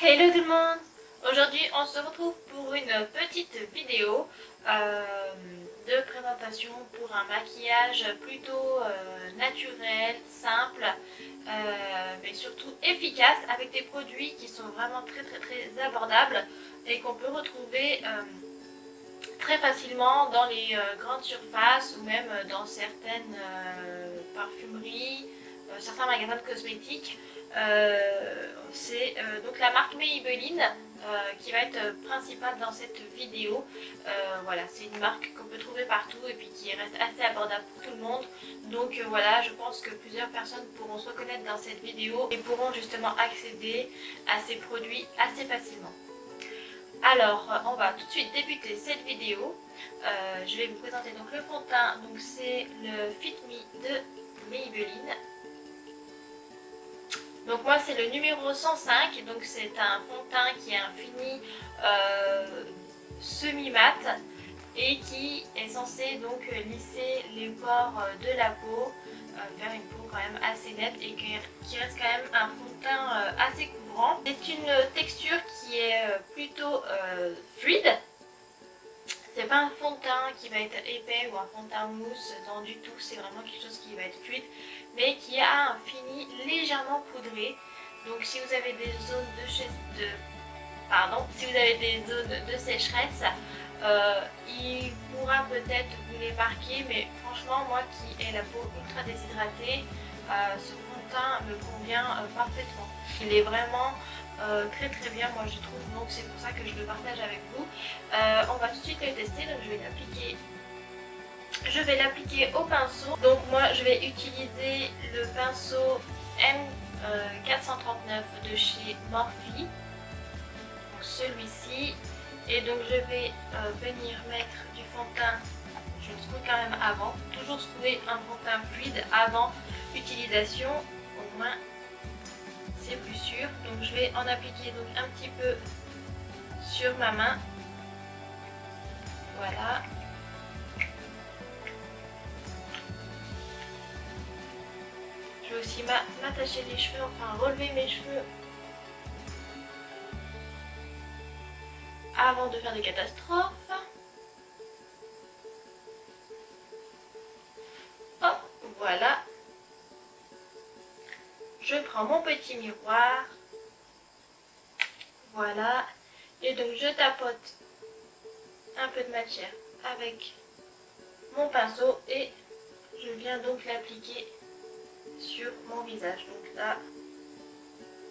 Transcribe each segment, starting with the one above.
Hello tout le monde! Aujourd'hui on se retrouve pour une petite vidéo de présentation pour un maquillage plutôt naturel, simple, mais surtout efficace avec des produits qui sont vraiment très abordables et qu'on peut retrouver très facilement dans les grandes surfaces ou même dans certaines parfumeries, certains magasins de cosmétiques. C'est donc la marque Maybelline qui va être principale dans cette vidéo. Voilà, c'est une marque qu'on peut trouver partout et puis qui reste assez abordable pour tout le monde. Donc voilà, je pense que plusieurs personnes pourront se reconnaître dans cette vidéo et pourront justement accéder à ces produits assez facilement. Alors, on va tout de suite débuter cette vidéo. Je vais vous présenter donc le fond de teint. Donc c'est le Fit Me de Maybelline. Donc moi c'est le numéro 105, donc c'est un fond de teint qui est un fini semi-mat et qui est censé donc lisser les pores de la peau, faire une peau quand même assez nette et qui reste quand même un fond de teint assez couvrant. C'est une texture qui est plutôt fluide. C'est pas un fond de teint qui va être épais ou un fond de teint mousse, non du tout, c'est vraiment quelque chose qui va être fluide, mais qui a un fini légèrement poudré. Donc si vous avez des zones de sécheresse, il pourra peut-être vous les marquer, mais franchement moi qui ai la peau ultra déshydratée, ce fond de teint me convient parfaitement. Il est vraiment très bien, moi je trouve, donc c'est pour ça que je le partage avec vous. On va tout de suite le tester, donc je vais l'appliquer au pinceau. Donc moi je vais utiliser le pinceau M439 de chez Morphe, donc celui-ci, et donc je vais venir mettre du fond de teint. Je le secoue quand même avant, toujours secouer un fond de teint fluide avant utilisation, au moins c'est plus sûr. Donc je vais en appliquer donc un petit peu sur ma main, voilà. Je vais aussi m'attacher les cheveux, enfin relever mes cheveux avant de faire des catastrophes. Hop, voilà. Je prends mon petit miroir, voilà, et donc je tapote un peu de matière avec mon pinceau et je viens donc l'appliquer sur mon visage. Donc là,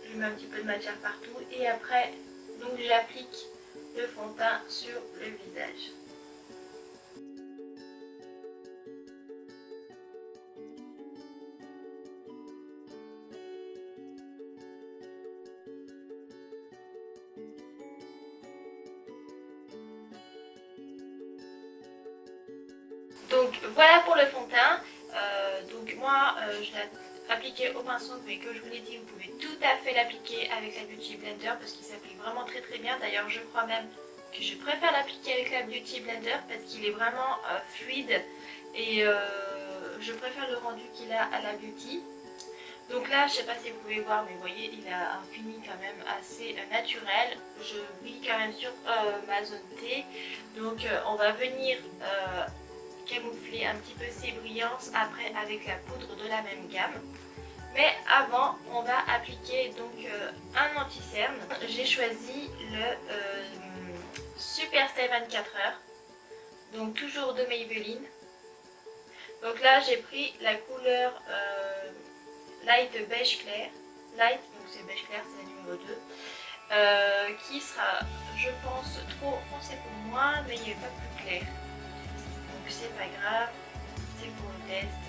je mets un petit peu de matière partout et après, donc j'applique le fond de teint sur le visage. Donc voilà pour le fond de teint. Donc moi je l'ai appliqué au pinceau, mais comme je vous l'ai dit, vous pouvez tout à fait l'appliquer avec la Beauty Blender parce qu'il s'applique vraiment très bien. D'ailleurs je crois même que je préfère l'appliquer avec la Beauty Blender parce qu'il est vraiment fluide et je préfère le rendu qu'il a à la Beauty. Donc là, je ne sais pas si vous pouvez voir, mais vous voyez, il a un fini quand même assez naturel. Je brille quand même sur ma zone T. Donc on va venir camoufler un petit peu ses brillances après avec la poudre de la même gamme. Mais avant, on va appliquer donc un anti-cerne. J'ai choisi le Super Stay 24 heures, donc toujours de Maybelline. Donc là, j'ai pris la couleur Light beige clair. Light, donc c'est beige clair, c'est la numéro 2. Qui sera, je pense, trop foncé pour moi, mais il n'est pas plus clair. Donc c'est pas grave, c'est pour le test.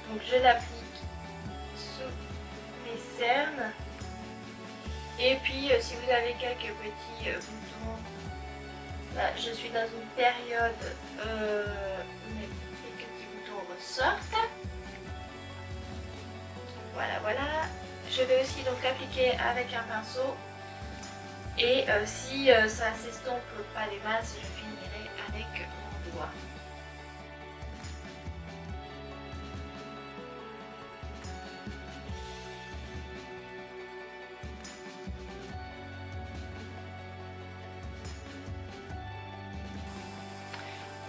Donc je l'applique sous mes cernes. Et puis si vous avez quelques petits boutons, là je suis dans une période où quelques petits boutons ressortent. Voilà. Je vais aussi donc l'appliquer avec un pinceau. Et si ça s'estompe pas les masses, je finirai avec mon doigt.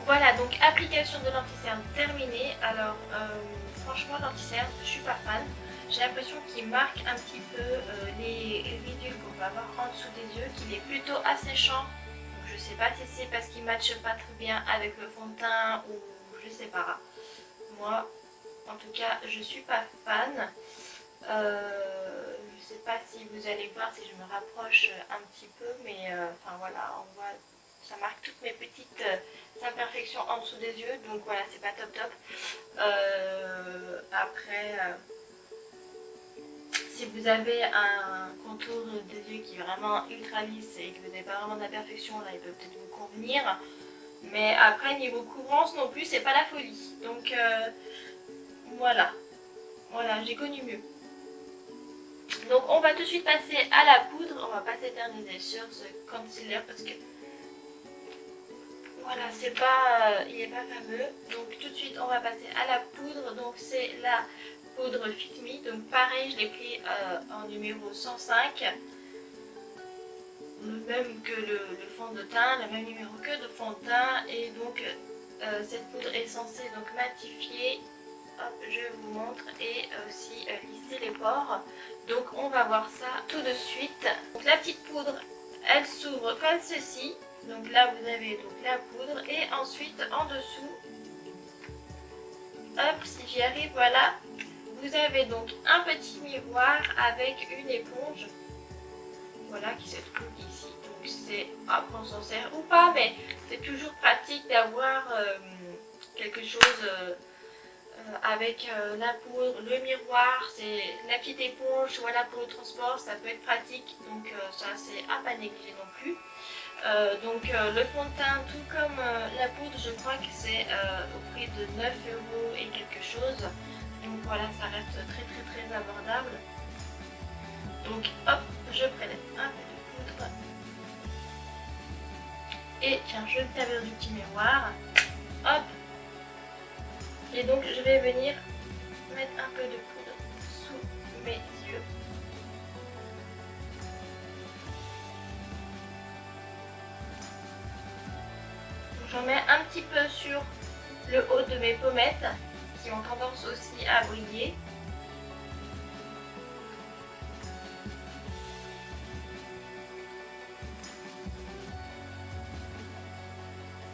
Voilà, donc application de l'anti-cerne terminée. Alors franchement l'anti-cerne, je suis pas fan. J'ai l'impression qu'il marque un petit peu les ridules qu'on peut avoir en dessous des yeux, qu'il est plutôt asséchant. Donc, je sais pas si c'est parce qu'il ne matche pas très bien avec le fond de teint ou je sais pas. Moi, en tout cas, je suis pas fan. Je sais pas si vous allez voir si je me rapproche un petit peu, mais enfin voilà, on voit, ça marque toutes mes petites imperfections en dessous des yeux, donc voilà, c'est pas top top. Après, si vous avez un contour des yeux qui est vraiment ultra lisse et que vous n'avez pas vraiment d'imperfection, là il peut peut-être vous convenir. Mais après, niveau couvrance non plus, c'est pas la folie. Donc voilà, j'ai connu mieux. Donc on va tout de suite passer à la poudre. On va pas s'éterniser sur ce concealer parce que voilà, c'est pas, il est pas fameux. Donc tout de suite on va passer à la poudre. Donc c'est la poudre Fit Me. Donc pareil, je l'ai pris en numéro 105. Le même que le fond de teint, le même numéro que de fond de teint. Et donc cette poudre est censée donc matifier. Hop, je vous montre, et aussi lisser les pores. Donc on va voir ça tout de suite. Donc la petite poudre, elle s'ouvre comme ceci. Donc là vous avez donc la poudre et ensuite en dessous, hop, si j'y arrive, voilà, vous avez donc un petit miroir avec une éponge, voilà, qui se trouve ici. Donc c'est, après on s'en sert ou pas, mais c'est toujours pratique d'avoir quelque chose avec la poudre, le miroir, c'est la petite éponge, voilà, pour le transport, ça peut être pratique. Donc ça c'est à pas négliger non plus. Donc le fond de teint, tout comme la poudre, je crois que c'est au prix de 9 € et quelque chose. Donc voilà, ça reste très abordable. Donc hop, je prélève un peu de poudre. Et tiens, je vais me servir du petit miroir. Hop. Et donc je vais venir mettre un peu de poudre sous mes yeux. J'en mets un petit peu sur le haut de mes pommettes qui ont tendance aussi à briller.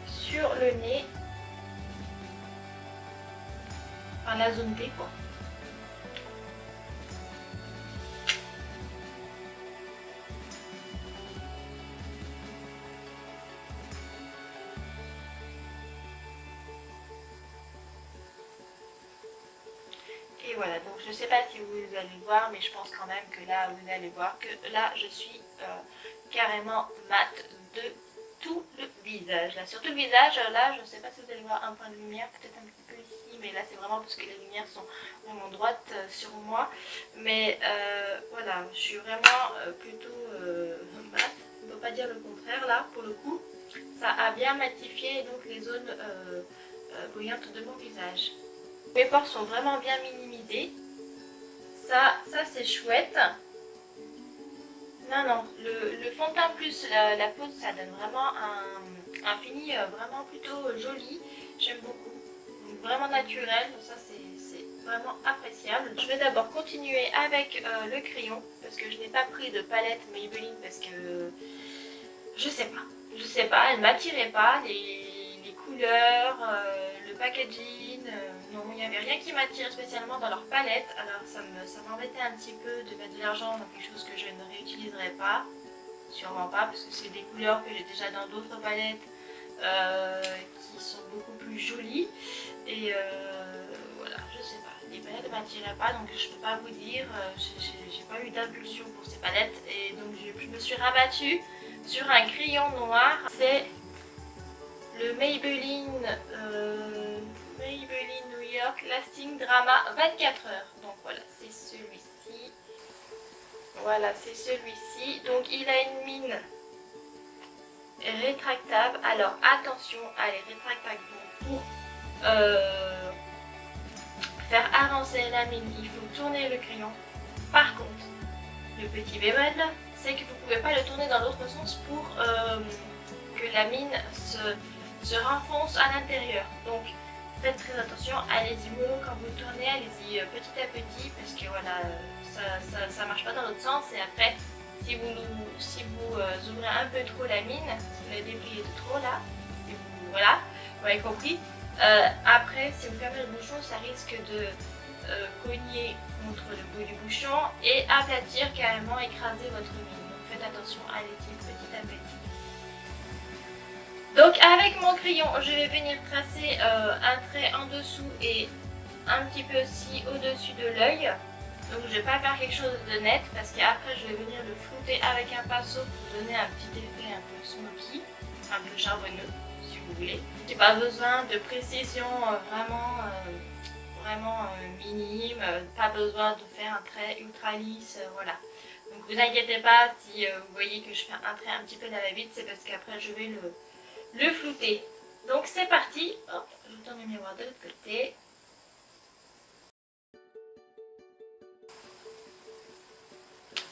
Sur le nez. Enfin, la zone T quoi. Et voilà, donc je sais pas si vous allez voir, mais je pense quand même que là vous allez voir que là je suis carrément mat de tout le visage. Là, sur tout le visage, là je sais pas si vous allez voir un point de lumière, peut-être un petit peu ici, mais là c'est vraiment parce que les lumières sont vraiment droites sur moi. Mais voilà, je suis vraiment plutôt mat, on ne peut pas dire le contraire là pour le coup. Ça a bien matifié donc les zones brillantes de mon visage. Mes pores sont vraiment bien minimisés. Ça c'est chouette. Non, le fond de teint plus la poudre, ça donne vraiment un fini vraiment plutôt joli. J'aime beaucoup. Donc, vraiment naturel, ça c'est vraiment appréciable. Je vais d'abord continuer avec le crayon parce que je n'ai pas pris de palette Maybelline parce que je sais pas, elle m'attirait pas, les couleurs, le packaging, non, il n'y avait rien qui m'attirait spécialement dans leur palette. Alors ça m'embêtait un petit peu de mettre de l'argent dans quelque chose que je ne réutiliserai pas, sûrement pas, parce que c'est des couleurs que j'ai déjà dans d'autres palettes qui sont beaucoup plus jolies. Et voilà, je sais pas, les palettes ne m'attiraient pas, donc je peux pas vous dire, j'ai pas eu d'impulsion pour ces palettes, et donc je me suis rabattue sur un crayon noir. C'est le Maybelline New York Lasting Drama 24 heures. Donc voilà, c'est celui-ci. Voilà, c'est celui-ci. Donc il a une mine rétractable. Alors attention, elle est rétractable pour faire avancer la mine, il faut tourner le crayon. Par contre, le petit bémol, c'est que vous ne pouvez pas le tourner dans l'autre sens pour que la mine se renfonce à l'intérieur. Donc faites très attention, allez-y mollo quand vous tournez, allez-y petit à petit parce que voilà, ça marche pas dans l'autre sens et après si vous ouvrez un peu trop la mine, si vous la déblayez de trop là, si vous, voilà, vous avez compris, après si vous fermez le bouchon ça risque de cogner contre le bout du bouchon et aplatir carrément, écraser votre mine. Donc faites attention, allez-y petit à petit. Donc avec mon crayon, je vais venir tracer un trait en dessous et un petit peu aussi au-dessus de l'œil. Donc je vais pas faire quelque chose de net parce qu'après je vais venir le flouter avec un pinceau pour donner un petit effet un peu smoky, un peu charbonneux si vous voulez. J'ai pas besoin de précision vraiment minime, pas besoin de faire un trait ultra lisse, voilà. Donc vous inquiétez pas si vous voyez que je fais un trait un petit peu à la va-vite, c'est parce qu'après je vais le flouter. Donc c'est parti, hop, je tourne le miroir de l'autre côté.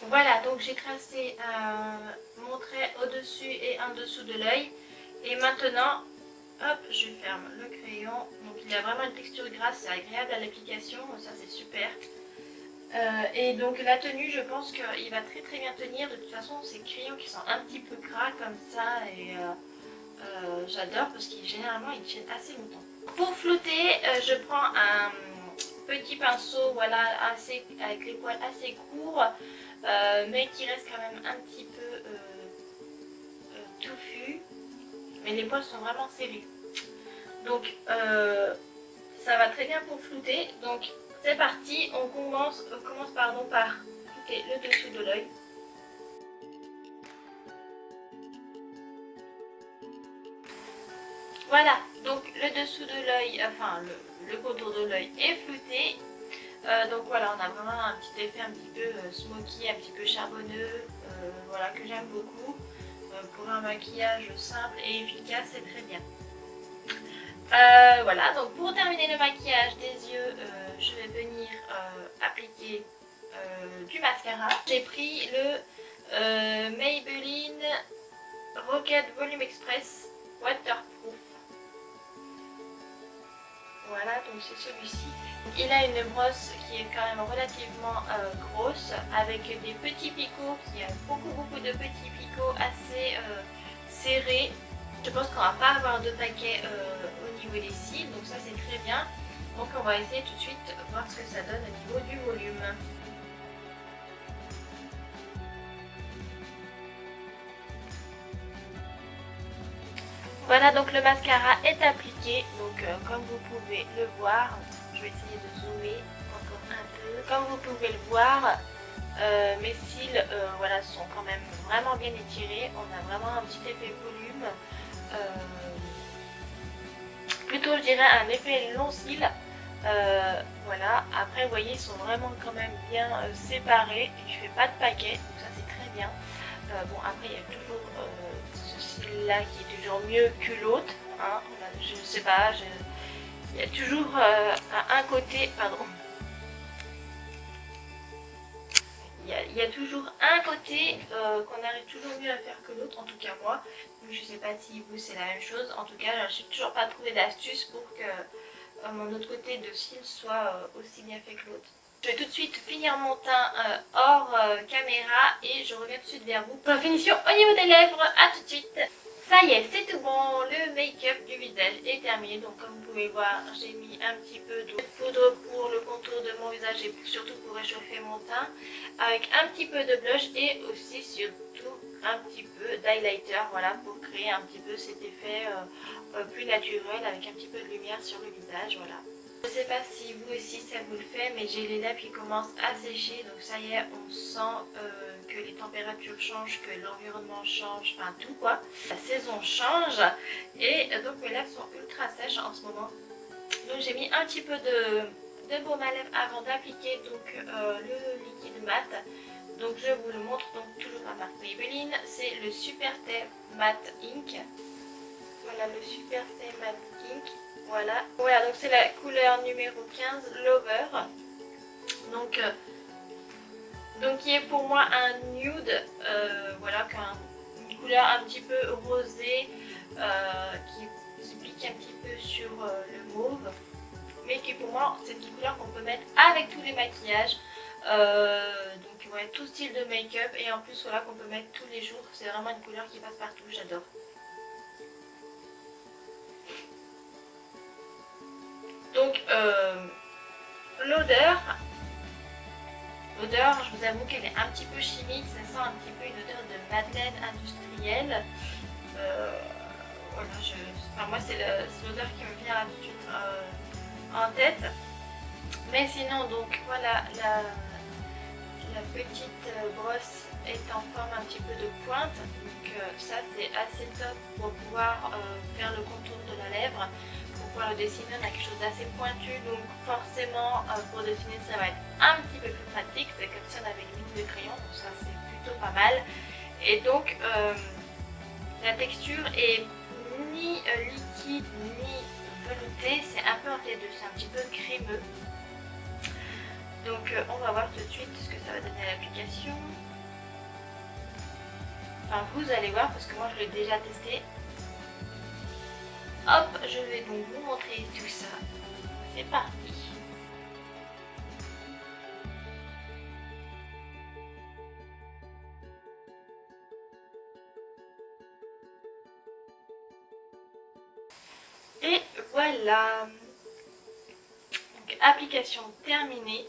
Voilà, donc j'ai tracé mon trait au-dessus et en dessous de l'œil. Et maintenant, hop, je ferme le crayon. Donc il y a vraiment une texture grasse, c'est agréable à l'application, ça c'est super. Et donc la tenue, je pense qu'il va très très bien tenir. De toute façon, ces crayons qui sont un petit peu gras comme ça et j'adore parce qu'ils généralement ils tiennent assez longtemps. Pour flouter, je prends un petit pinceau, voilà, avec les poils assez courts, mais qui reste quand même un petit peu touffu. Mais les poils sont vraiment serrés. Donc ça va très bien pour flouter. Donc c'est parti, on commence par flouter le dessous de l'œil. Voilà, donc le dessous de l'œil, enfin le contour de l'œil est flouté. Donc voilà, on a vraiment un petit effet un petit peu smoky, un petit peu charbonneux, voilà, que j'aime beaucoup. Pour un maquillage simple et efficace, c'est très bien. Voilà, donc pour terminer le maquillage des yeux, je vais venir appliquer du mascara. J'ai pris le Maybelline Rocket Volume Express Waterproof. Voilà, donc c'est celui-ci. Il a une brosse qui est quand même relativement grosse avec des petits picots, qui a beaucoup de petits picots assez serrés. Je pense qu'on va pas avoir de paquet au niveau des cils, donc ça c'est très bien. Donc on va essayer tout de suite voir ce que ça donne au niveau du volume. Voilà, donc le mascara est appliqué, donc comme vous pouvez le voir, je vais essayer de zoomer encore un peu. Comme vous pouvez le voir, mes cils voilà, sont quand même vraiment bien étirés. On a vraiment un petit effet volume. Plutôt je dirais un effet long cils. Voilà, après vous voyez ils sont vraiment quand même bien séparés et je fais pas de paquet, donc ça c'est très bien. Bon après il y a toujours ce cil là qui est toujours mieux que l'autre, hein. Je sais pas, il y a toujours un côté, pardon. Il y a toujours un côté qu'on arrive toujours mieux à faire que l'autre, en tout cas moi. Donc, je sais pas si vous c'est la même chose. En tout cas, je n'ai toujours pas trouvé d'astuce pour que mon autre côté de cils soit aussi bien fait que l'autre. Je vais tout de suite finir mon teint hors caméra et je reviens tout de suite vers vous. Pour la finition au niveau des lèvres, à tout de suite. Ça y est, c'est tout bon, le make-up du visage est terminé. Donc comme vous pouvez voir, j'ai mis un petit peu de poudre pour le contour de mon visage et surtout pour réchauffer mon teint. Avec un petit peu de blush et aussi surtout un petit peu d'highlighter, voilà, pour créer un petit peu cet effet plus naturel avec un petit peu de lumière sur le visage, voilà. Je ne sais pas si vous aussi ça vous le fait, mais j'ai les lèvres qui commencent à sécher, donc ça y est, on sent que les températures changent, que l'environnement change, enfin tout quoi. La saison change et donc mes lèvres sont ultra sèches en ce moment. Donc j'ai mis un petit peu de baume à lèvres avant d'appliquer donc le liquide mat. Donc je vous le montre, donc toujours la marque Maybelline, c'est le Super Thé Matte Ink. Voilà le Super Thé Matte Ink. Voilà, donc c'est la couleur numéro 15, Lover. Donc qui est pour moi un nude, voilà, une couleur un petit peu rosée, qui pique un petit peu sur le mauve, mais qui pour moi c'est une couleur qu'on peut mettre avec tous les maquillages, donc ouais, tout style de make-up, et en plus voilà qu'on peut mettre tous les jours. C'est vraiment une couleur qui passe partout, j'adore. Donc l'odeur, je vous avoue qu'elle est un petit peu chimique, ça sent un petit peu une odeur de madeleine industrielle. Voilà, enfin, moi c'est l'odeur qui me vient tout de suite en tête. Mais sinon, donc voilà, la petite brosse est en forme un petit peu de pointe, donc ça c'est assez top pour pouvoir faire le contour de la lèvre. Pour pouvoir le dessiner, on a quelque chose d'assez pointu, donc forcément pour dessiner ça va être un petit peu plus pratique. C'est comme si on avait une ligne de crayon, donc ça c'est plutôt pas mal. Et donc la texture est ni liquide ni velouté, c'est un peu entre les deux, c'est un petit peu crémeux. Donc on va voir tout de suite ce que ça va donner à l'application. Enfin vous allez voir parce que moi je l'ai déjà testé. Hop, je vais donc vous montrer tout ça. C'est parti. Et voilà. Donc application terminée.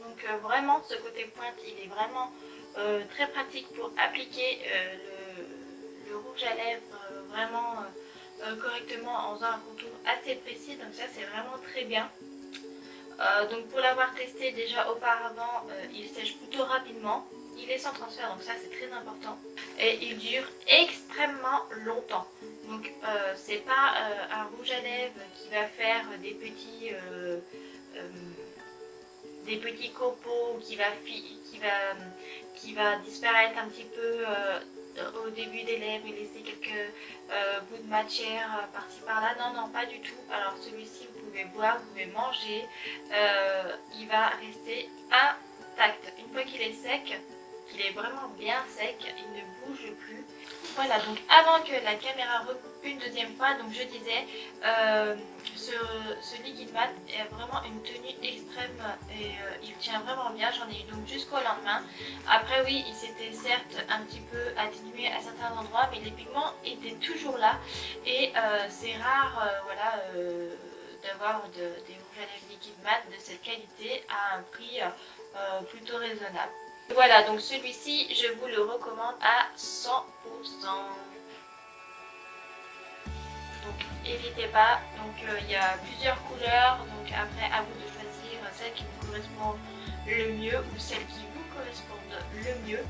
Donc vraiment ce côté pointe il est vraiment très pratique pour appliquer le rouge à lèvres vraiment correctement en faisant un contour assez précis, donc ça c'est vraiment très bien. Donc pour l'avoir testé déjà auparavant, il sèche plutôt rapidement, il est sans transfert, donc ça c'est très important, et il dure extrêmement longtemps. Donc c'est pas un rouge à lèvres qui va faire des petits copeaux, qui va disparaître un petit peu au début des lèvres et laisser quelques bouts de matière par-ci par-là. Non, non, pas du tout. Alors celui-ci, vous pouvez boire, vous pouvez manger, il va rester intact. Une fois qu'il est sec, qu'il est vraiment bien sec, il ne bouge plus. Voilà, donc avant que la caméra recoupe une deuxième fois, donc je disais, ce liquide mat est vraiment une tenue extrême et il tient vraiment bien. J'en ai eu donc jusqu'au lendemain. Après oui, il s'était certes un petit peu atténué à certains endroits, mais les pigments étaient toujours là et c'est rare voilà, d'avoir des rouges à lèvres liquide mat de cette qualité à un prix plutôt raisonnable. Voilà, donc celui-ci, je vous le recommande à 100%. Donc n'hésitez pas, donc il y a plusieurs couleurs, donc après à vous de choisir celle qui vous correspond le mieux ou celle qui vous correspond le mieux.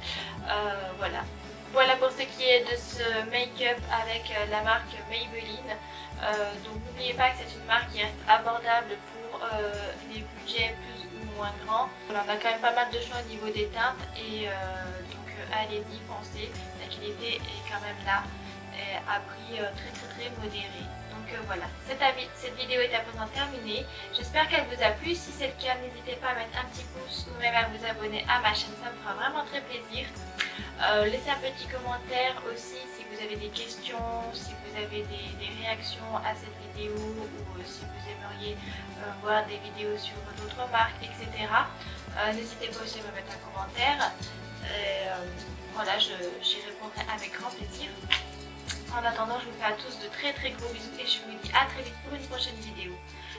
Voilà. Voilà pour ce qui est de ce make-up avec la marque Maybelline. Donc n'oubliez pas que c'est une marque qui reste abordable pour les budgets plus ou moins grands. Voilà, on a quand même pas mal de choix au niveau des teintes et donc allez-y, foncez. La qualité est quand même là et à prix très modéré. Donc voilà, cette vidéo est à présent terminée. J'espère qu'elle vous a plu. Si c'est le cas, n'hésitez pas à mettre un petit pouce ou même à vous abonner à ma chaîne, ça me fera vraiment très plaisir. Laissez un petit commentaire aussi si vous avez des questions, si vous avez des réactions à cette vidéo ou si vous aimeriez voir des vidéos sur d'autres marques, etc. N'hésitez pas aussi à me mettre un commentaire. Voilà, j'y répondrai avec grand plaisir. En attendant, je vous fais à tous de très gros bisous et je vous dis à très vite pour une prochaine vidéo.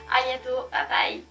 A bientôt, bye bye.